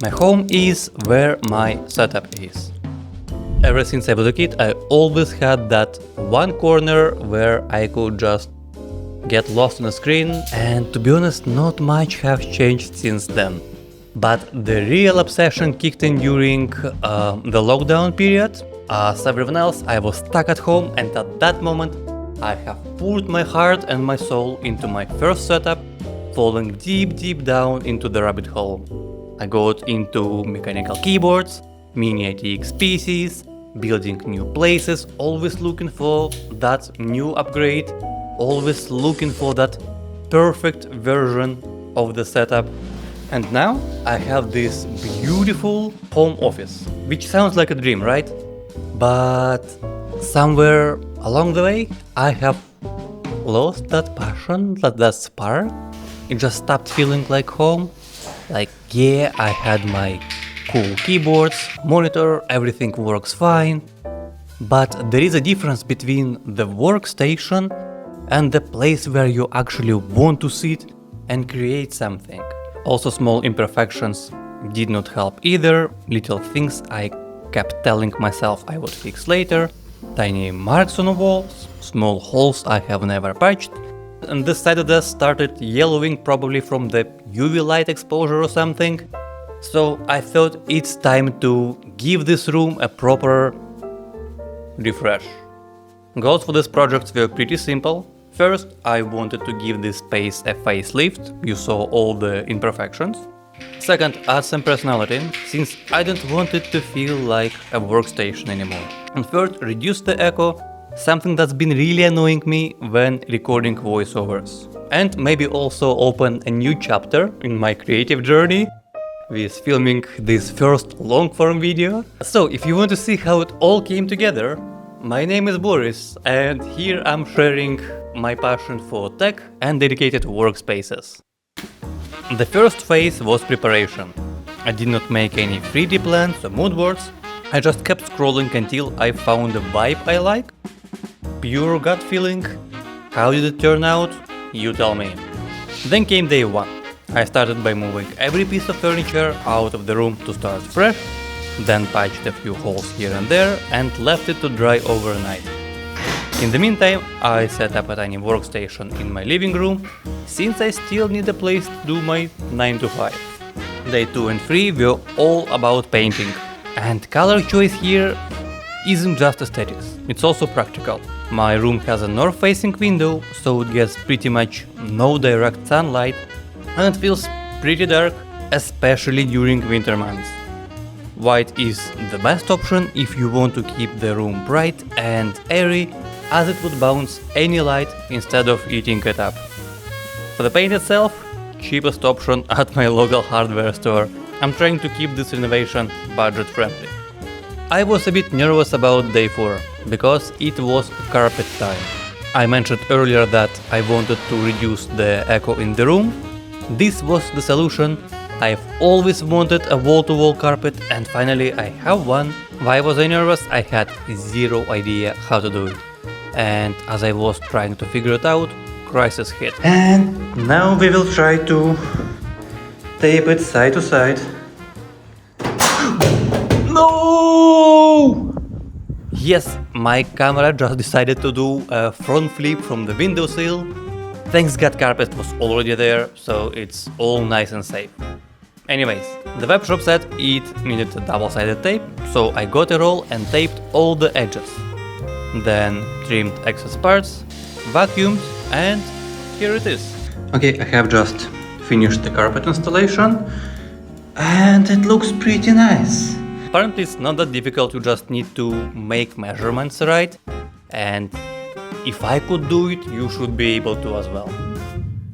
My home is where my setup is. Ever since I was a kid, I always had that one corner where I could just get lost on the screen, and to be honest, not much has changed since then. But the real obsession kicked in during the lockdown period. As everyone else, I was stuck at home, and at that moment I have poured my heart and my soul into my first setup, falling deep down into the rabbit hole. I got into mechanical keyboards, mini ITX PCs, building new places, always looking for that new upgrade, always looking for that perfect version of the setup. And now I have this beautiful home office, which sounds like a dream, right? But somewhere along the way I have lost that passion, that spark. It just stopped feeling like home. Like, yeah, I had my cool keyboards, monitor, everything works fine. But there is a difference between the workstation and the place where you actually want to sit and create something. Also, small imperfections did not help either. Little things I kept telling myself I would fix later. Tiny marks on the walls, small holes I have never patched. And this side of the desk started yellowing, probably from the UV light exposure or something. So I thought it's time to give this room a proper refresh. Goals for this project were pretty simple. First, I wanted to give this space a facelift. You saw all the imperfections. Second, add some personality, since I didn't want it to feel like a workstation anymore. And third, reduce the echo, something that's been really annoying me when recording voiceovers. And maybe also open a new chapter in my creative journey with filming this first long-form video. So, if you want to see how it all came together, my name is Boris, and here I'm sharing my passion for tech and dedicated workspaces. The first phase was preparation. I did not make any 3D plans or mood boards. I just kept scrolling until I found a vibe I like. Pure gut feeling. How did it turn out? You tell me. Then came day one. I started by moving every piece of furniture out of the room to start fresh, then patched a few holes here and there and left it to dry overnight. In the meantime, I set up a tiny workstation in my living room, since I still need a place to do my 9 to 5. Day 2 and 3 were all about painting. And color choice here isn't just aesthetics, it's also practical. My room has a north-facing window, so it gets pretty much no direct sunlight, and it feels pretty dark, especially during winter months. White is the best option if you want to keep the room bright and airy, as it would bounce any light instead of eating it up. For the paint itself, cheapest option at my local hardware store. I'm trying to keep this renovation budget friendly. I was a bit nervous about day 4, because it was carpet time. I mentioned earlier that I wanted to reduce the echo in the room. This was the solution. I've always wanted a wall-to-wall carpet, and finally I have one. Why was I nervous? I had zero idea how to do it. And as I was trying to figure it out, crisis hit. And now we will try to tape it side to side. No! Yes, my camera just decided to do a front flip from the windowsill. Thanks God carpet was already there, so it's all nice and safe. Anyways, the webshop said it needed a double-sided tape, so I got a roll and taped all the edges. Then trimmed excess parts, vacuumed, and here it is. Okay, I have just finished the carpet installation, and it looks pretty nice. Apparently it's not that difficult, you just need to make measurements right, and if I could do it, you should be able to as well.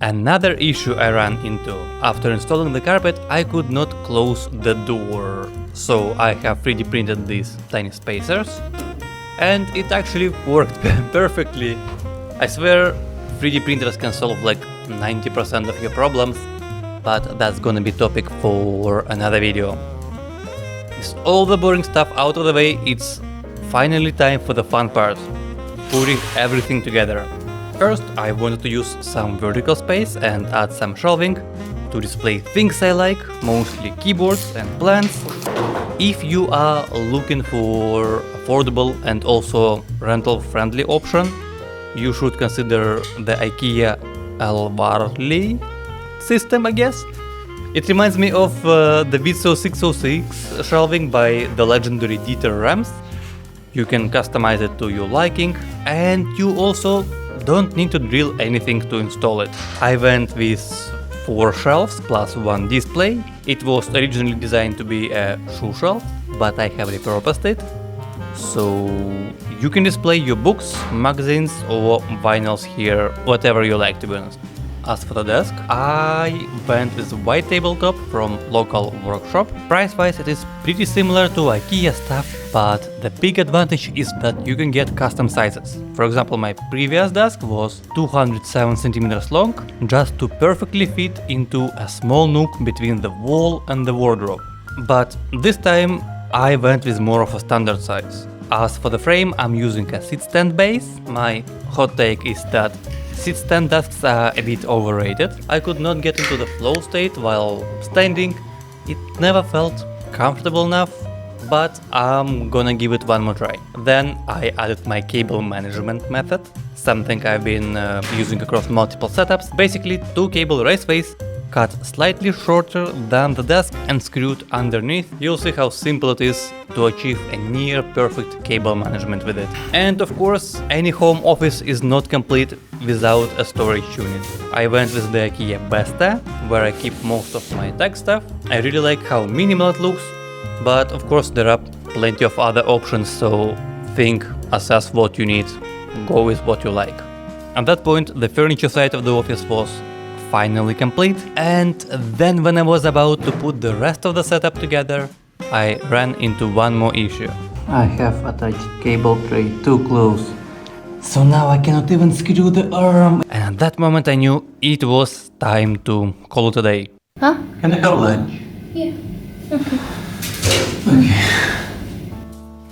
Another issue I ran into. After installing the carpet, I could not close the door, so I have 3D printed these tiny spacers, and it actually worked perfectly. I swear 3D printers can solve like 90% of your problems, but that's gonna be topic for another video. With all the boring stuff out of the way, it's finally time for the fun part, putting everything together. First, I wanted to use some vertical space and add some shelving. to display things I like, mostly keyboards and plants. If you are looking for affordable and also rental-friendly option, you should consider the IKEA Alvarli system, I guess. It reminds me of the Vitso 606 shelving by the legendary Dieter Rams. You can customize it to your liking, and you also don't need to drill anything to install it. I went with 4 shelves plus 1 display. It was originally designed to be a shoe shelf, but I have repurposed it. So you can display your books, magazines or vinyls here, whatever you like, to be honest. As for the desk, I went with white tabletop from local workshop. Price-wise it is pretty similar to IKEA stuff, but the big advantage is that you can get custom sizes. For example, my previous desk was 207 cm long, just to perfectly fit into a small nook between the wall and the wardrobe. But this time I went with more of a standard size. As for the frame, I'm using a sit stand base. My hot take is that sit stand desks are a bit overrated. I could not get into the flow state while standing. It never felt comfortable enough, but I'm gonna give it one more try. Then I added my cable management method, something I've been using across multiple setups. Basically 2 cable raceways cut slightly shorter than the desk and screwed underneath. You'll see how simple it is to achieve a near perfect cable management with it. And of course, any home office is not complete without a storage unit. I went with the IKEA Besta, where I keep most of my tech stuff. I really like how minimal it looks, but of course there are plenty of other options, so think, assess what you need, go with what you like. At that point, the furniture side of the office was finally complete, and then when I was about to put the rest of the setup together, I ran into one more issue. I have attached cable tray too close, so now I cannot even screw the arm. And at that moment I knew it was time to call it a day. Huh? Can I have lunch? Yeah. Okay.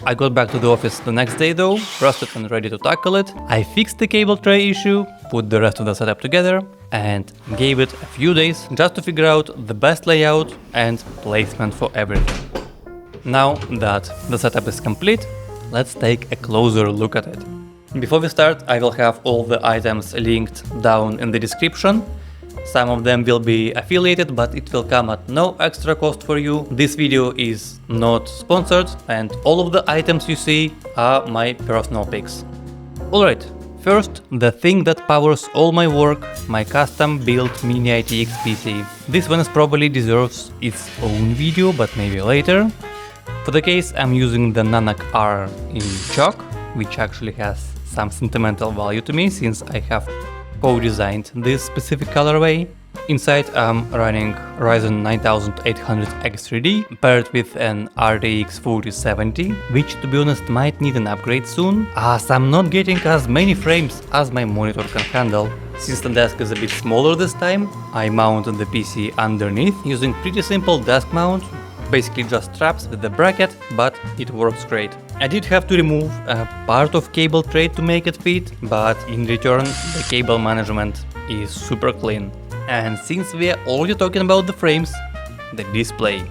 I got back to the office the next day though, rested and ready to tackle it. I fixed the cable tray issue, put the rest of the setup together, and gave it a few days just to figure out the best layout and placement for everything. Now that the setup is complete, let's take a closer look at it. Before we start, I will have all the items linked down in the description. Some of them will be affiliated, but it will come at no extra cost for you. This video is not sponsored, and all of the items you see are my personal picks. Alright, first, the thing that powers all my work, my custom built mini ITX PC. This one probably deserves its own video, but maybe later. For the case, I'm using the Nanak R in chalk, which actually has some sentimental value to me since I have co-designed this specific colorway. Inside I'm running Ryzen 9800X3D paired with an RTX 4070, which to be honest might need an upgrade soon, as I'm not getting as many frames as my monitor can handle. Since the desk is a bit smaller this time, I mounted the PC underneath using pretty simple desk mount, basically just straps with the bracket, but it works great. I did have to remove a part of cable tray to make it fit, but in return the cable management is super clean. And since we are already talking about the frames, the display.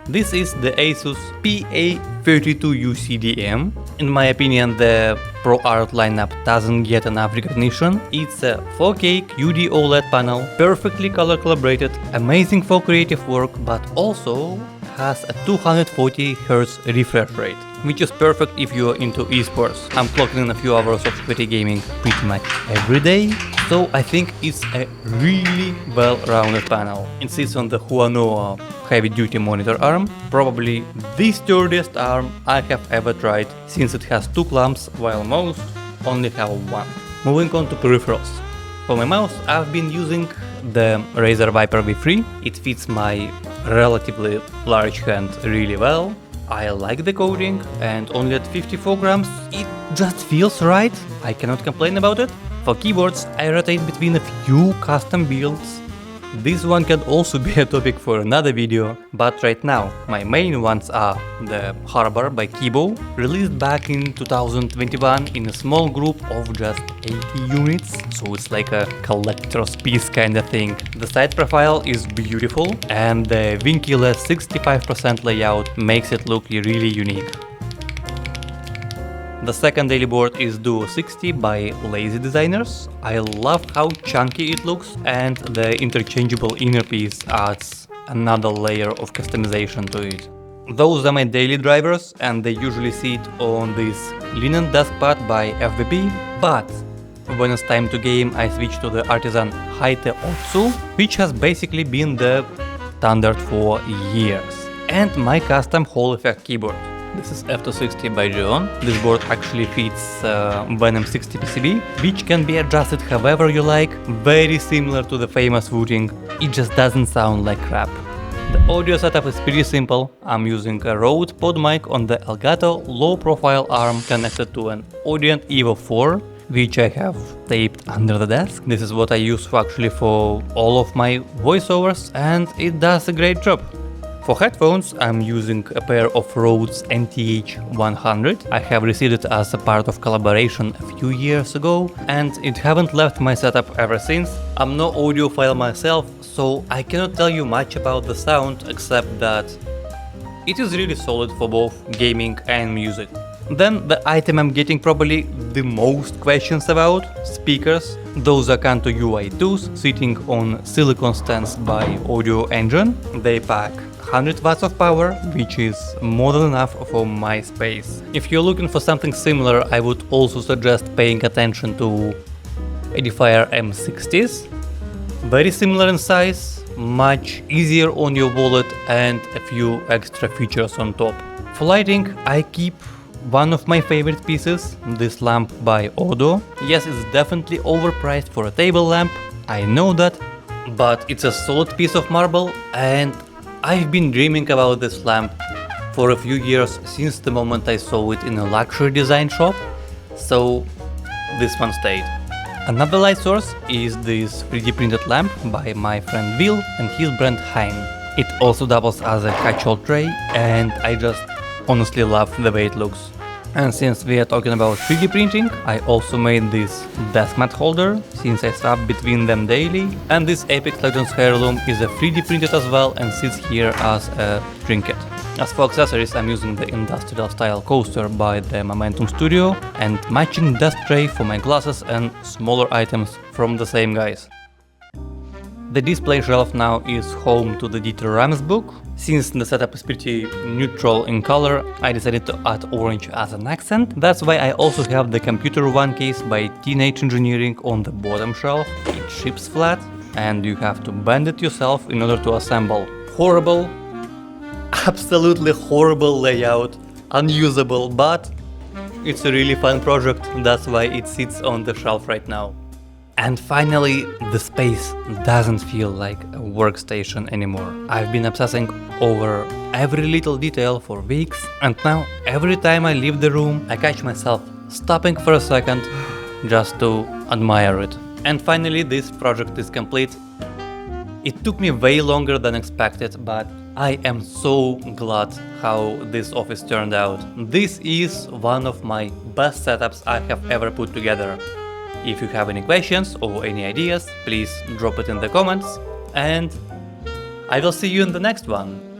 This is the Asus PA32UCDM. In my opinion, the ProArt lineup doesn't get enough recognition. It's a 4K QD OLED panel, perfectly color calibrated, amazing for creative work, but also has a 240Hz refresh rate, which is perfect if you're into esports. I'm clocking in a few hours of sweaty gaming pretty much every day, so I think it's a really well-rounded panel. It sits on the Huano heavy-duty monitor arm, probably the sturdiest arm I have ever tried, since it has 2 clamps while most only have 1. Moving on to peripherals. For my mouse, I've been using the Razer Viper V3. It fits my relatively large hand really well. I like the coating, and only at 54 grams it just feels right. I cannot complain about it. For keyboards, I rotate between a few custom builds. This one can also be a topic for another video, but right now my main ones are the Harbor by Kibo, released back in 2021 in a small group of just 80 units, so it's like a collector's piece kind of thing. The side profile is beautiful and the Vinkile 65% layout makes it look really unique. The second daily board is Duo 60 by Lazy Designers. I love how chunky it looks, and the interchangeable inner piece adds another layer of customization to it. Those are my daily drivers, and they usually sit on this linen desk pad by FBP, but when it's time to game I switch to the Artisan Haite Otsu, which has basically been the standard for years, and my custom Hall Effect keyboard. This is F260 by John. This board actually fits Venom 60 PCB, which can be adjusted however you like, very similar to the famous Wooting, it just doesn't sound like crap. The audio setup is pretty simple. I'm using a Rode pod mic on the Elgato low profile arm connected to an Audient Evo 4, which I have taped under the desk. This is what I use for all of my voiceovers, and it does a great job. For headphones, I'm using a pair of Rode's NTH100. I have received it as a part of collaboration a few years ago, and it haven't left my setup ever since. I'm no audiophile myself, so I cannot tell you much about the sound except that it is really solid for both gaming and music. Then the item I'm getting probably the most questions about, speakers. Those are Kanto UI2s sitting on silicon stands by Audio Engine. They pack 100 watts of power, which is more than enough for my space. If you're looking for something similar, I would also suggest paying attention to Edifier M60s. Very similar in size, much easier on your wallet, and a few extra features on top. For lighting, I keep one of my favorite pieces, this lamp by Odo. Yes, it's definitely overpriced for a table lamp, I know that, but it's a solid piece of marble, and I've been dreaming about this lamp for a few years since the moment I saw it in a luxury design shop, so this one stayed. Another light source is this 3D printed lamp by my friend Will and his brand Hein. It also doubles as a catch-all tray, and I just honestly love the way it looks. And since we are talking about 3D printing, I also made this Deskmat holder, since I swap between them daily. And this Apex Legends heirloom is a 3D printed as well and sits here as a trinket. As for accessories, I'm using the industrial style coaster by the Momentum Studio and matching desk tray for my glasses and smaller items from the same guys. The display shelf now is home to the Dieter Rams book. Since the setup is pretty neutral in color, I decided to add orange as an accent. That's why I also have the Computer One case by Teenage Engineering on the bottom shelf. It ships flat and you have to bend it yourself in order to assemble. Horrible, absolutely horrible layout, unusable, but it's a really fun project, that's why it sits on the shelf right now. And finally, the space doesn't feel like a workstation anymore. I've been obsessing over every little detail for weeks, and now every time I leave the room, I catch myself stopping for a second just to admire it. And finally, this project is complete. It took me way longer than expected, but I am so glad how this office turned out. This is one of my best setups I have ever put together. If you have any questions or any ideas, please drop it in the comments, and I will see you in the next one.